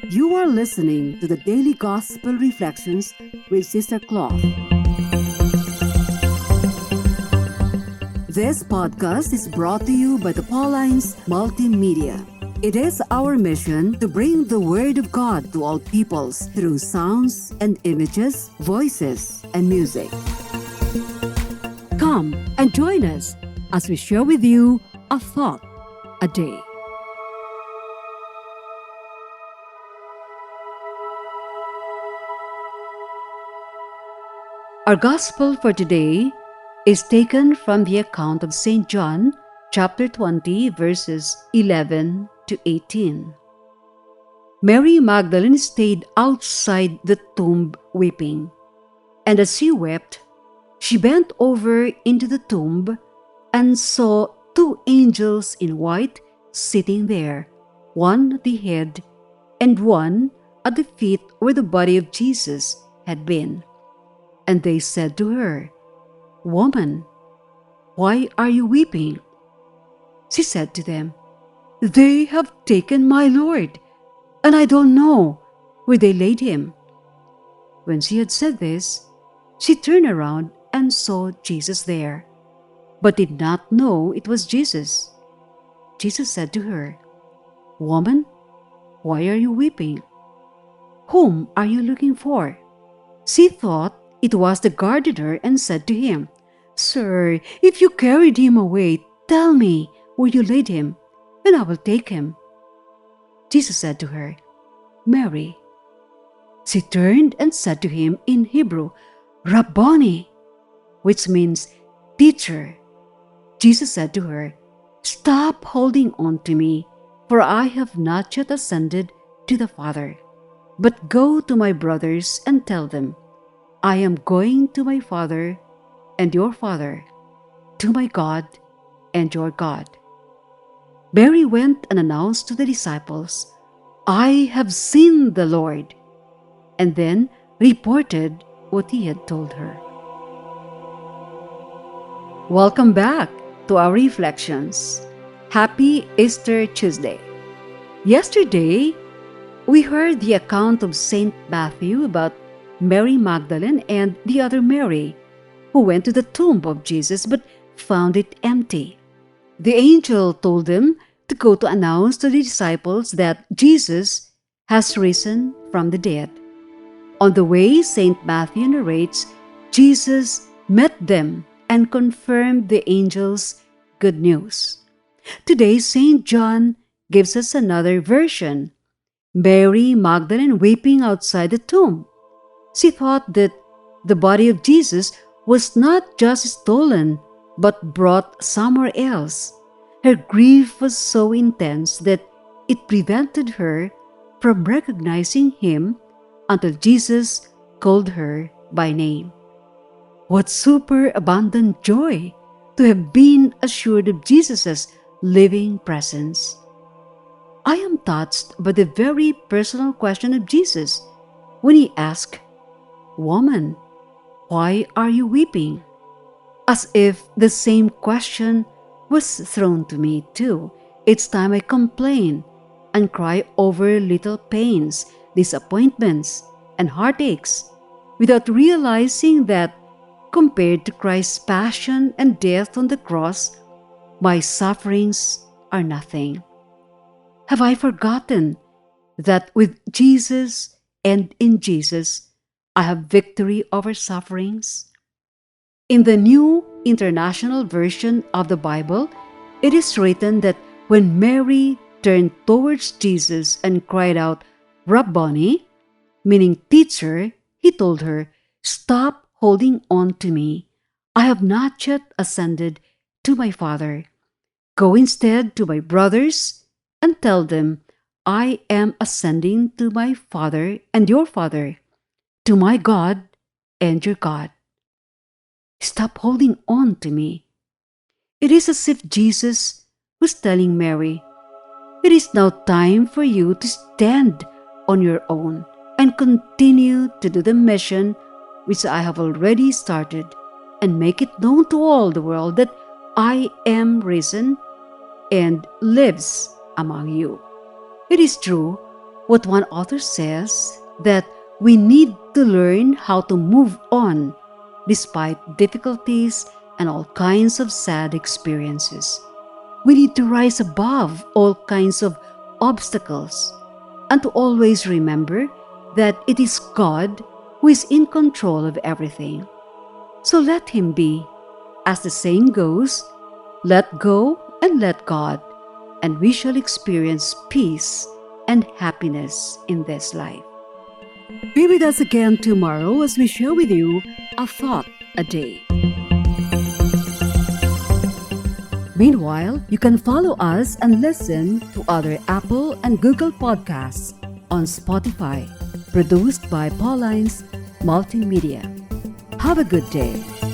You are listening to the Daily Gospel Reflections with Sister Cloth. This podcast is brought to you by the Paulines Multimedia. It is our mission to bring the Word of God to all peoples through sounds and images, voices, and music. Come and join us as we share with you a thought a day. Our Gospel for today is taken from the account of St. John, chapter 20, verses 11 to 18. Mary Magdalene stayed outside the tomb weeping, and as she wept, she bent over into the tomb and saw two angels in white sitting there, one at the head and one at the feet where the body of Jesus had been. And they said to her, "Woman, why are you weeping?" She said to them, "They have taken my Lord, and I don't know where they laid him." When she had said this, she turned around and saw Jesus there, but did not know it was Jesus. Jesus said to her, "Woman, why are you weeping? Whom are you looking for?" She thought it was the gardener and said to him, "Sir, if you carried him away, tell me where you laid him, and I will take him." Jesus said to her, "Mary." She turned and said to him in Hebrew, "Rabboni," which means teacher. Jesus said to her, "Stop holding on to me, for I have not yet ascended to the Father. But go to my brothers and tell them, I am going to my Father and your Father, to my God and your God." Mary went and announced to the disciples, "I have seen the Lord," and then reported what he had told her. Welcome back to our reflections. Happy Easter Tuesday. Yesterday, we heard the account of St. Matthew about Mary Magdalene and the other Mary, who went to the tomb of Jesus but found it empty. The angel told them to go to announce to the disciples that Jesus has risen from the dead. On the way, St. Matthew narrates, Jesus met them and confirmed the angel's good news. Today, St. John gives us another version. Mary Magdalene weeping outside the tomb. She thought that the body of Jesus was not just stolen, but brought somewhere else. Her grief was so intense that it prevented her from recognizing him until Jesus called her by name. What superabundant joy to have been assured of Jesus' living presence. I am touched by the very personal question of Jesus when he asked, "Woman, why are you weeping?" As if the same question was thrown to me too. It's time I complain and cry over little pains, disappointments, and heartaches, without realizing that compared to Christ's passion and death on the cross, my sufferings are nothing. Have I forgotten that with Jesus and in Jesus, I have victory over sufferings? In the New International Version of the Bible, it is written that when Mary turned towards Jesus and cried out, "Rabboni," meaning teacher, he told her, "Stop holding on to me. I have not yet ascended to my Father. Go instead to my brothers and tell them, I am ascending to my Father and your Father, to my God and your God. Stop holding on to me." It is as if Jesus was telling Mary, "It is now time for you to stand on your own and continue to do the mission which I have already started, and make it known to all the world that I am risen and lives among you." It is true, what one author says, that we need to learn how to move on despite difficulties and all kinds of sad experiences. We need to rise above all kinds of obstacles and to always remember that it is God who is in control of everything. So let Him be. As the saying goes, let go and let God, and we shall experience peace and happiness in this life. Be with us again tomorrow as we share with you a thought a day. Meanwhile, you can follow us and listen to other Apple and Google podcasts on Spotify, produced by Paulines Multimedia. Have a good day.